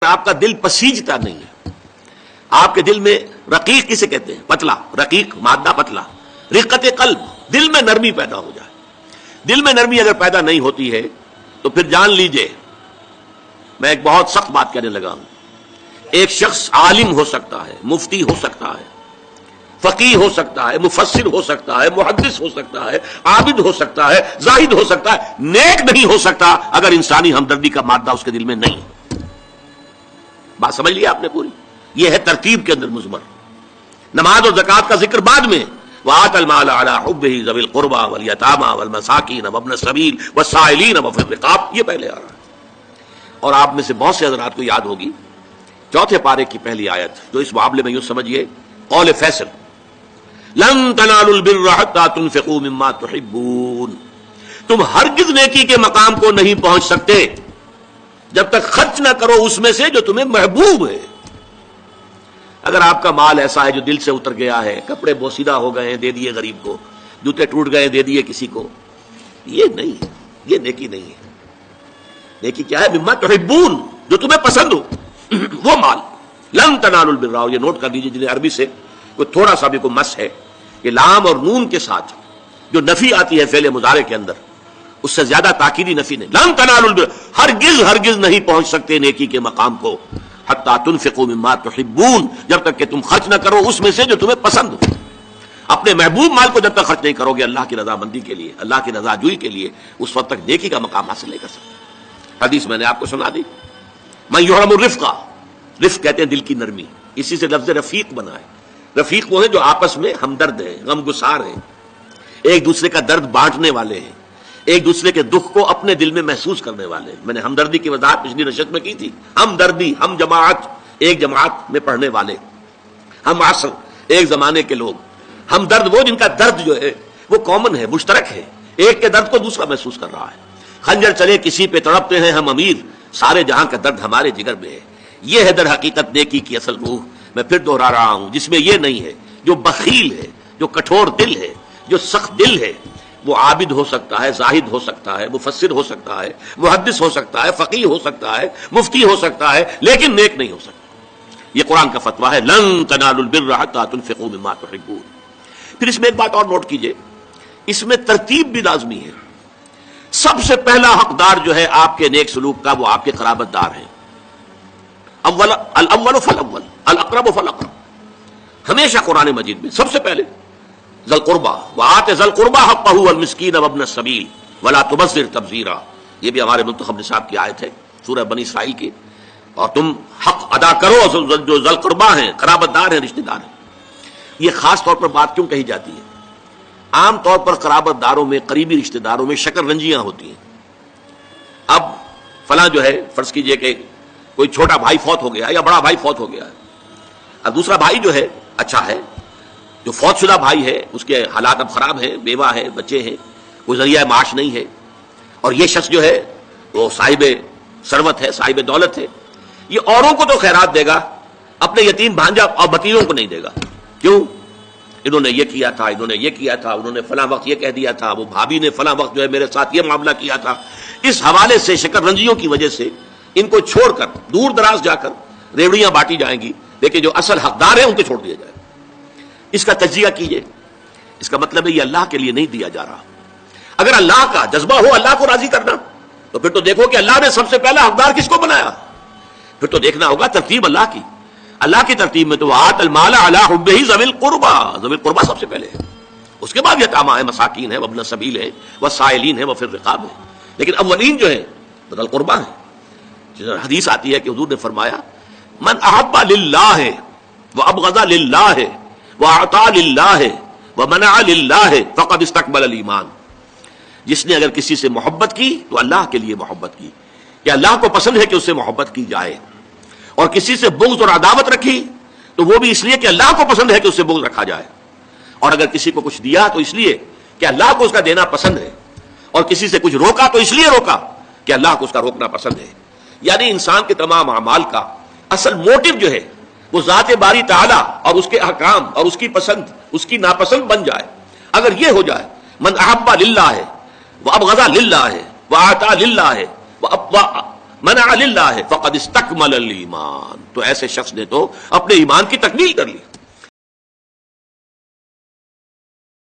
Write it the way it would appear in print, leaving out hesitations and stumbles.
آپ کا دل پسیجتا نہیں ہے. آپ کے دل میں رقیق کسے کہتے ہیں؟ پتلا. رقیق مادہ پتلا. رقت قلب، دل میں نرمی پیدا ہو جائے. دل میں نرمی اگر پیدا نہیں ہوتی ہے تو پھر جان لیجئے، میں ایک بہت سخت بات کہنے لگا ہوں. ایک شخص عالم ہو سکتا ہے، مفتی ہو سکتا ہے، فقیہ ہو سکتا ہے، مفسر ہو سکتا ہے، محدث ہو سکتا ہے، عابد ہو سکتا ہے، زاہد ہو سکتا ہے، نیک نہیں ہو سکتا اگر انسانی ہمدردی کا مادہ اس کے دل میں نہیں. بات سمجھ لیا آپ نے پوری؟ یہ ہے ترتیب کے اندر مضمر. نماز اور زکوٰۃ کا ذکر بعد میں، وآتى المال على حبه ذوي القربى واليتامى والمساكين وابن السبيل والسائلين وفي الرقاب، یہ پہلے آ رہا ہے. اور آپ میں سے بہت سے حضرات کو یاد ہوگی چوتھے پارے کی پہلی آیت، جو اس معاملے میں یوں سمجھیے قول فیصل، لن تنالوا البر حتى تنفقوا مما تحبون. تم ہرگز نیکی کے مقام کو نہیں پہنچ سکتے جب تک خرچ نہ کرو اس میں سے جو تمہیں محبوب ہے. اگر آپ کا مال ایسا ہے جو دل سے اتر گیا ہے، کپڑے بوسیدہ ہو گئے ہیں دے دیے غریب کو، جوتے ٹوٹ گئے دے دیے کسی کو، یہ نہیں ہے، یہ نیکی نہیں ہے. نیکی کیا ہے؟ مما تحبون، جو تمہیں پسند ہو وہ مال. لن تنالوا البر، یہ نوٹ کر لیجیے جنہیں عربی سے کوئی تھوڑا سا بھی کوئی مس ہے کہ لام اور نون کے ساتھ جو نفی آتی ہے فعل مضارع کے اندر، اس سے زیادہ تاکیدی نفی نہیں. لن تنالوا البر، ہرگز نہیں پہنچ سکتے نیکی کے مقام کو، حتی تنفقوا مما تحبون، جب تک کہ تم خرچ نہ کرو اس میں سے جو تمہیں پسند ہو. اپنے محبوب مال کو جب تک خرچ نہیں کرو گے اللہ کی رضامندی کے لیے، اللہ کی رضا جوئی کے لیے، اس وقت تک نیکی کا مقام حاصل نہیں کر سکتے. حدیث میں نے آپ کو سنا دی، من یحرم الرفق، رفق کہتے ہیں دل کی نرمی، اسی سے لفظ رفیق بنا ہے. رفیق وہ ہیں جو آپس میں ہمدرد ہیں، غم گسار ہیں، ایک دوسرے کا درد بانٹنے والے ہیں، ایک دوسرے کے دکھ کو اپنے دل میں محسوس کرنے والے ہیں. میں نے ہمدردی کی وضاحت پچھلی نشست میں کی تھی. ہمدردی، ہم جماعت، ایک جماعت میں پڑھنے والے، ہم عصر، ایک زمانے کے لوگ. ہمدرد وہ جن کا درد جو ہے وہ کامن ہے، مشترک ہے، ایک کے درد کو دوسرا محسوس کر رہا ہے. خنجر چلے کسی پہ تڑپتے ہیں ہم امیر، سارے جہاں کا درد ہمارے جگر میں ہے. یہ ہے در حقیقت نیکی کی اصل روح. میں پھر دوہرا رہا ہوں، جس میں یہ نہیں ہے. جو بخیل ہے، جو کٹھور دل ہے، جو سخت دل ہے، وہ عابد ہو سکتا ہے، زاہد ہو سکتا ہے، مفسر ہو سکتا ہے، محدث ہو سکتا ہے، فقیہ ہو سکتا ہے، مفتی ہو سکتا ہے، لیکن نیک نہیں ہو سکتا. یہ قرآن کا فتویٰ ہے، لن تنالوا البر حتى تنفقوا مما تحبون. پھر اس میں ایک بات اور نوٹ کیجئے، اس میں ترتیب بھی لازمی ہے. سب سے پہلا حقدار جو ہے آپ کے نیک سلوک کا وہ آپ کے قرابت دار ہیں. الاول فالاول، الاقرب فالاقرب. ہمیشہ قرآن مجید میں سب سے پہلے ذی القربیٰ، وآت ذی القربیٰ حقہ والمسکین وابن السبیل ولا تبذر تبذیرا. یہ بھی ہمارے منتخب نصاب کی آیت ہے سورہ بنی اسرائیل کی. اور تم حق ادا کرو جو ذی القربیٰ ہیں، قرابت دار ہیں، رشتہ دار ہیں. یہ خاص طور پر بات کیوں کہی جاتی ہے؟ عام طور پر قرابت داروں میں، قریبی رشتہ داروں میں شکر رنجیاں ہوتی ہیں. اب فلاں جو ہے، فرض کیجئے کہ کوئی چھوٹا بھائی فوت ہو گیا یا بڑا بھائی فوت ہو گیا ہے، اب دوسرا بھائی جو ہے اچھا ہے، جو فوت شدہ بھائی ہے اس کے حالات اب خراب ہیں، بیوہ ہے، بچے ہیں، کوئی ذریعہ معاش نہیں ہے، اور یہ شخص جو ہے وہ صاحب ثروت ہے، صاحب دولت ہے. یہ اوروں کو تو خیرات دے گا، اپنے یتیم بھانجا اور بتیوں کو نہیں دے گا. کیوں؟ انہوں نے یہ کیا تھا، انہوں نے یہ کیا تھا، انہوں نے فلاں وقت یہ کہہ دیا تھا، وہ بھابھی نے فلاں وقت جو ہے میرے ساتھ یہ معاملہ کیا تھا. اس حوالے سے شکر رنجیوں کی وجہ سے ان کو چھوڑ کر دور دراز جا کر ریوڑیاں بانٹی جائیں گی، لیکن جو اصل حقدار ہیں ان کو چھوڑ دیا جائے. اس کا تجزیہ کیجئے. اس کا مطلب ہے یہ اللہ کے لیے نہیں دیا جا رہا. اگر اللہ کا جذبہ ہو اللہ کو راضی کرنا، تو پھر تو دیکھو کہ اللہ نے سب سے پہلا حقدار کس کو بنایا. پھر تو دیکھنا ہوگا ترتیب اللہ کی. اللہ کی ترتیب میں تو وآت المال علی حبہ ذوی القربیٰ، ذوی القربیٰ سب سے پہلے ہے، اس کے بعد یتامى ہے، مساکین ہے، وابن السبیل ہے، والسائلین ہے، وفی الرقاب ہے. لیکن اولین جو ہے ذوی القربیٰ ہے. حدیث آتی ہے کہ حضور نے فرمایا من احب للہ وابغض للہ واعطى للہ ومنع للہ فقد استقبل الایمان. جس نے اگر کسی سے محبت کی تو اللہ کے لیے محبت کی، کہ اللہ کو پسند ہے کہ اس سے محبت کی جائے، اور کسی سے بغض اور عداوت رکھی تو وہ بھی اس لیے کہ اللہ کو پسند ہے کہ اس سے بغض رکھا جائے. اور اگر کسی کو کچھ دیا تو اس لیے کہ اللہ کو اس کا دینا پسند ہے، اور کسی سے کچھ روکا تو اس لیے روکا کہ اللہ کو اس کا روکنا پسند ہے. یعنی انسان کے تمام اعمال کا اصل موٹو جو ہے وہ ذات باری تعالی اور اس کے احکام اور اس کی پسند، اس کی ناپسند بن جائے. اگر یہ ہو جائے من احب للہ وابغض للہ واعطى للہ منع للہ فقد استکمل الایمان، تو ایسے شخص نے تو اپنے ایمان کی تکمیل کر لی۔